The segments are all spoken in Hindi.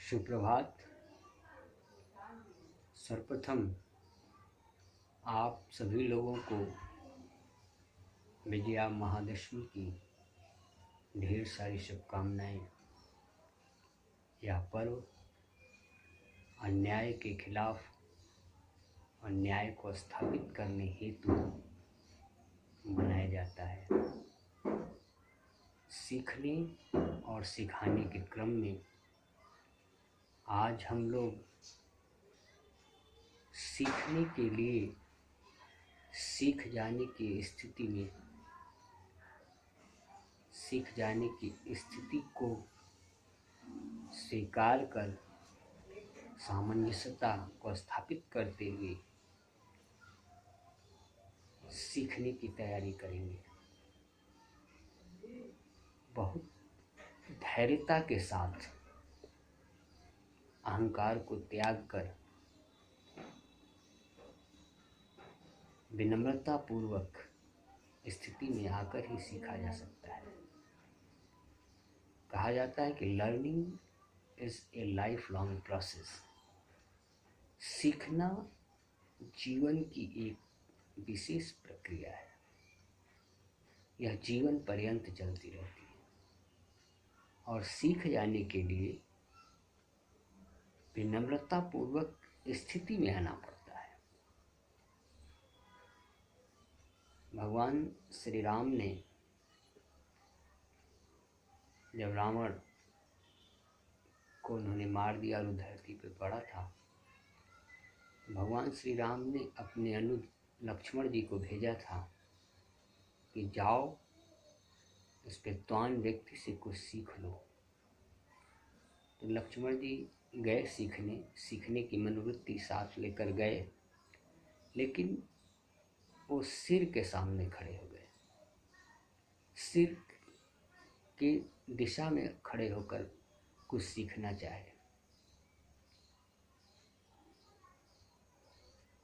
सुप्रभात। सर्वप्रथम आप सभी लोगों को विजया महादशमी की ढेर सारी शुभकामनाएं। यह पर्व अन्याय के खिलाफ और न्याय को स्थापित करने हेतु मनाया जाता है। सीखने और सिखाने के क्रम में आज हम लोग सीखने के लिए सीख जाने की स्थिति को स्वीकार कर सामंजस्यता को स्थापित करते हुए सीखने की तैयारी करेंगे। बहुत धैर्यता के साथ अहंकार को त्याग कर विनम्रता पूर्वक स्थिति में आकर ही सीखा जा सकता है। कहा जाता है कि learning is a life long process. सीखना जीवन की एक विशेष प्रक्रिया है। यह जीवन पर्यंत चलती रहती है और सीख जाने के लिए विनम्रता पूर्वक स्थिति में आना पड़ता है। भगवान श्री राम ने जब रावण को उन्होंने मार दिया और धरती पर पड़ा था, भगवान श्री राम ने अपने अनुज लक्ष्मण जी को भेजा था कि जाओ इस विद्वान व्यक्ति से कुछ सीख लो। तो लक्ष्मण जी गए सीखने की मनोवृत्ति साथ लेकर गए, लेकिन वो सिर के सामने खड़े हो गए। सिर की दिशा में खड़े होकर कुछ सीखना चाहे।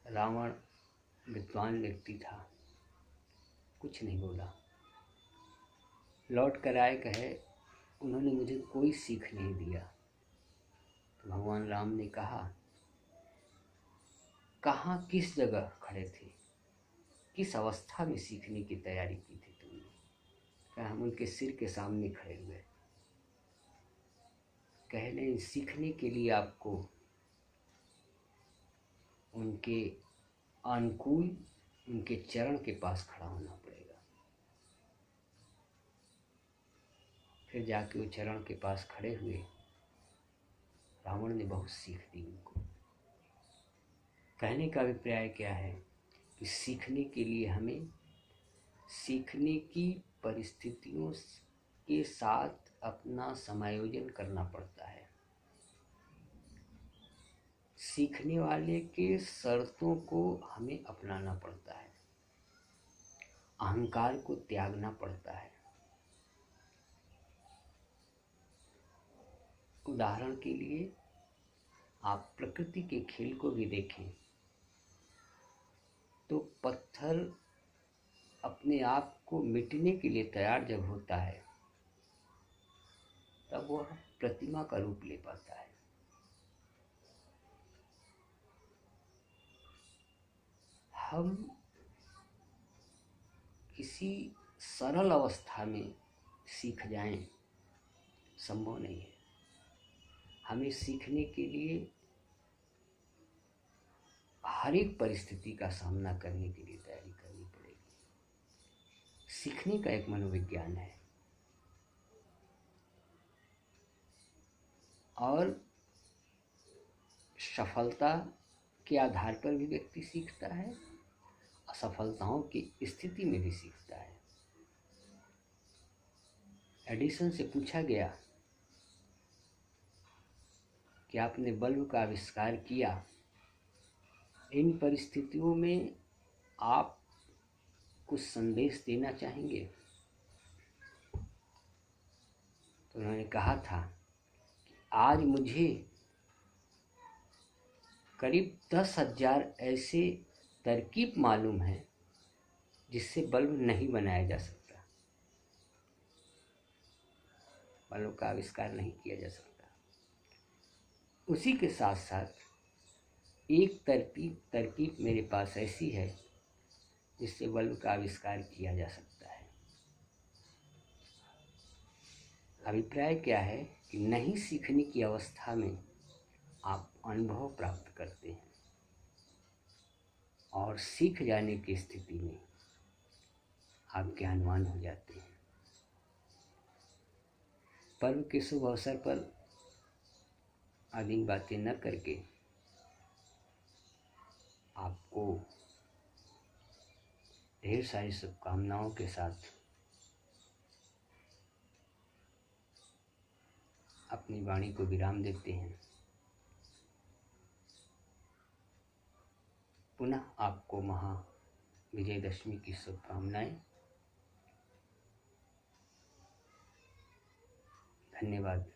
रावण विद्वान व्यक्ति था, कुछ नहीं बोला। लौट कर आए, कहे उन्होंने मुझे कोई सीख नहीं दिया। तो भगवान राम ने कहा, कहाँ किस जगह खड़े थे, किस अवस्था में सीखने की तैयारी की थी तुमने? कहा हम उनके सिर के सामने खड़े हुए। कहे नहीं, सीखने के लिए आपको उनके अनुकूल उनके चरण के पास खड़ा होना पड़ेगा। फिर जाके वो चरण के पास खड़े हुए। रावण ने बहुत सीख दी उनको। कहने का अभिप्राय क्या है कि सीखने के लिए हमें सीखने की परिस्थितियों के साथ अपना समायोजन करना पड़ता है। सीखने वाले के शर्तों को हमें अपनाना पड़ता है। अहंकार को त्यागना पड़ता है। उदाहरण के लिए आप प्रकृति के खेल को भी देखें तो पत्थर अपने आप को मिटने के लिए तैयार जब होता है तब वह प्रतिमा का रूप ले पाता है। हम किसी सरल अवस्था में सीख जाएं, संभव नहीं है। हमें सीखने के लिए हर एक परिस्थिति का सामना करने के लिए तैयारी करनी पड़ेगी। सीखने का एक मनोविज्ञान है और सफलता के आधार पर भी व्यक्ति सीखता है, असफलताओं की स्थिति में भी सीखता है। एडिसन से पूछा गया कि आपने बल्ब का आविष्कार किया, इन परिस्थितियों में आप कुछ संदेश देना चाहेंगे? तो उन्होंने कहा था कि आज मुझे करीब 10,000 ऐसे तरकीब मालूम है जिससे बल्ब नहीं बनाया जा सकता, बल्ब का आविष्कार नहीं किया जा सकता। उसी के साथ साथ एक तरकीब मेरे पास ऐसी है जिससे बल्ब का आविष्कार किया जा सकता है। अभिप्राय क्या है कि नहीं सीखने की अवस्था में आप अनुभव प्राप्त करते हैं और सीख जाने की स्थिति में आप ज्ञानवान हो जाते हैं। पर्व के शुभ अवसर पर आदि बातें न करके आपको ढेर सारी शुभकामनाओं के साथ अपनी वाणी को विराम देते हैं। पुनः आपको महा विजयदशमी की शुभकामनाएं। धन्यवाद।